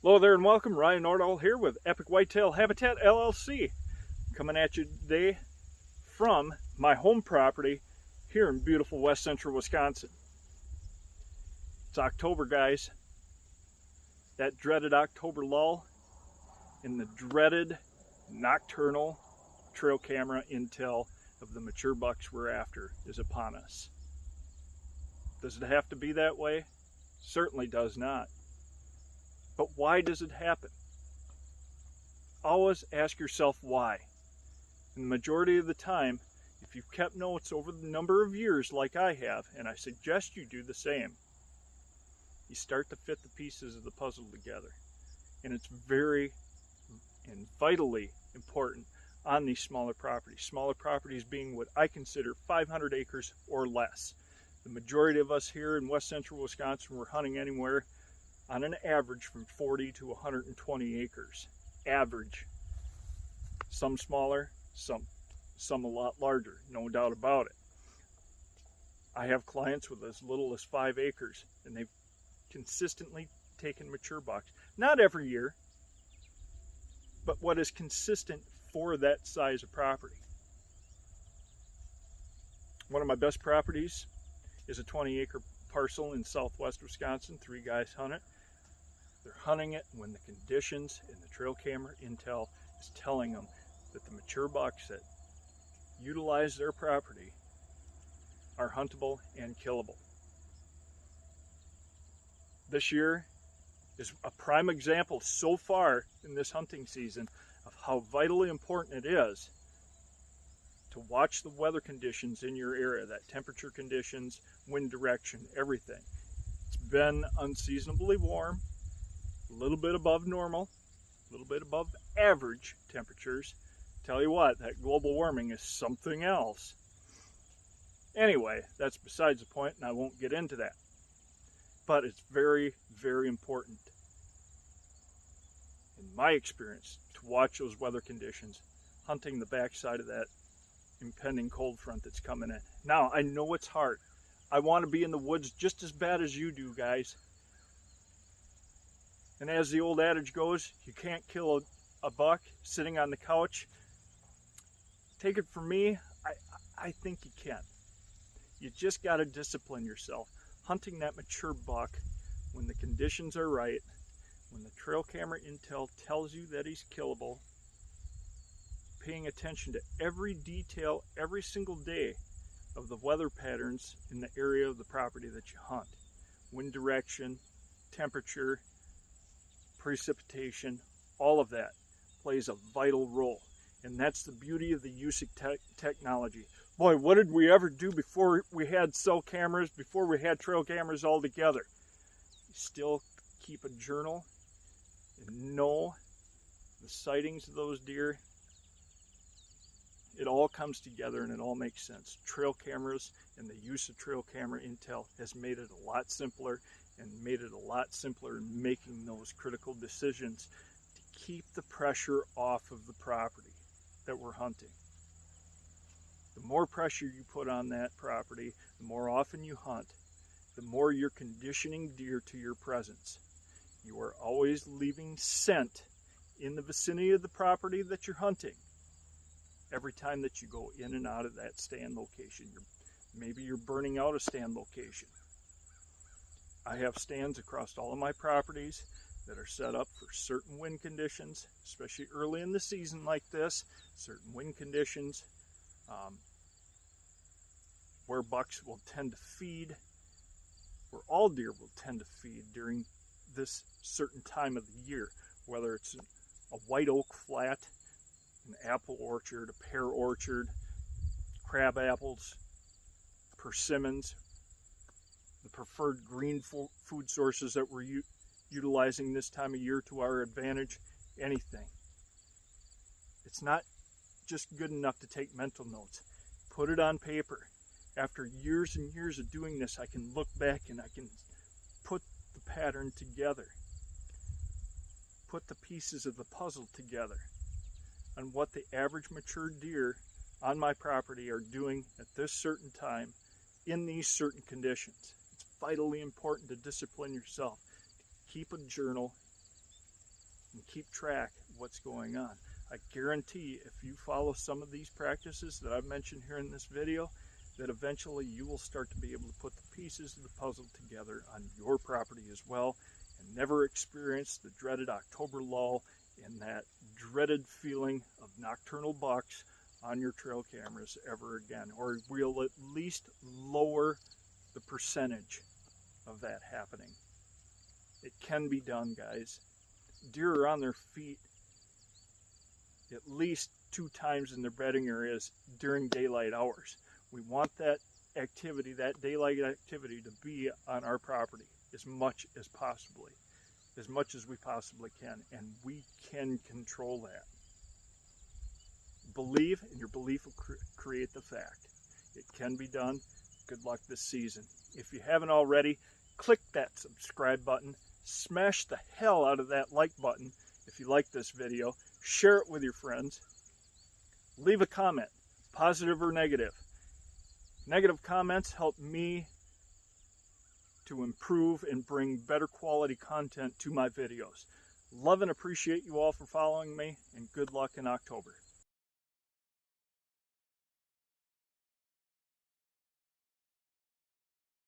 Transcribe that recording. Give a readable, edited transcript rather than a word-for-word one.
Hello there and welcome. Ryan Nordall here with Epic Whitetail Habitat LLC. Coming at you today from my home property here in beautiful west central Wisconsin. It's October, guys. That dreaded October lull and the dreaded nocturnal trail camera intel of the mature bucks we're after is upon us. Does it have to be that way? Certainly does not. But why does it happen? Always ask yourself why. And the majority of the time, if you've kept notes over the number of years like I have, and I suggest you do the same, you start to fit the pieces of the puzzle together. And it's very and vitally important on these smaller properties. Smaller properties being what I consider 500 acres or less. The majority of us here in west central Wisconsin, we're hunting anywhere on an average from 40 to 120 acres. Average. Some smaller, some a lot larger, no doubt about it. I have clients with as little as 5 acres, and they've consistently taken mature bucks. Not every year, but what is consistent for that size of property. One of my best properties is a 20-acre parcel in southwest Wisconsin. 3 guys hunt it. They're hunting it when the conditions and the trail camera intel is telling them that the mature bucks that utilize their property are huntable and killable. This year is a prime example so far in this hunting season of how vitally important it is to watch the weather conditions in your area, that temperature conditions, wind direction, everything. It's been unseasonably warm, a little bit above normal, a little bit above average temperatures. Tell you what, that global warming is something else. Anyway, that's besides the point, and I won't get into that. But it's very, very important, in my experience, to watch those weather conditions, hunting the backside of that impending cold front that's coming in. Now, I know it's hard. I want to be in the woods just as bad as you do, guys. And as the old adage goes, you can't kill a buck sitting on the couch. Take it from me, I think you can. You just got to discipline yourself. Hunting that mature buck when the conditions are right, when the trail camera intel tells you that he's killable, paying attention to every detail every single day of the weather patterns in the area of the property that you hunt. Wind direction, temperature, precipitation, all of that plays a vital role. And that's the beauty of the use of technology. Boy, what did we ever do before we had cell cameras, before we had trail cameras all together? You still keep a journal and know the sightings of those deer. It all comes together and it all makes sense. Trail cameras and the use of trail camera intel has made it a lot simpler, and made it a lot simpler in making those critical decisions to keep the pressure off of the property that we're hunting. The more pressure you put on that property, the more often you hunt, the more you're conditioning deer to your presence. You are always leaving scent in the vicinity of the property that you're hunting every time that you go in and out of that stand location. Maybe you're burning out a stand location. I have stands across all of my properties that are set up for certain wind conditions, especially early in the season like this, certain wind conditions, where bucks will tend to feed, where all deer will tend to feed during this certain time of the year, whether it's a white oak flat, an apple orchard, a pear orchard, crab apples, persimmons, the preferred green food sources that we're utilizing this time of year to our advantage, anything. It's not just good enough to take mental notes. Put it on paper. After years and years of doing this, I can look back and I can put the pattern together. Put the pieces of the puzzle together on what the average mature deer on my property are doing at this certain time in these certain conditions. It's vitally important to discipline yourself, to keep a journal, and keep track of what's going on. I guarantee if you follow some of these practices that I've mentioned here in this video, that eventually you will start to be able to put the pieces of the puzzle together on your property as well, and never experience the dreaded October lull and that dreaded feeling of nocturnal bucks on your trail cameras ever again, or we'll at least lower the percentage of that happening. It can be done, guys. Deer are on their feet at least 2 times in their bedding areas during daylight hours. We want that activity, that daylight activity, to be on our property as much as we possibly can, and we can control that. Believe, and your belief will create the fact. It can be done. Good luck this season. If you haven't already, click that subscribe button, smash the hell out of that like button if you like this video, share it with your friends, leave a comment, positive or negative. Negative comments help me to improve and bring better quality content to my videos. Love and appreciate you all for following me, and good luck in October.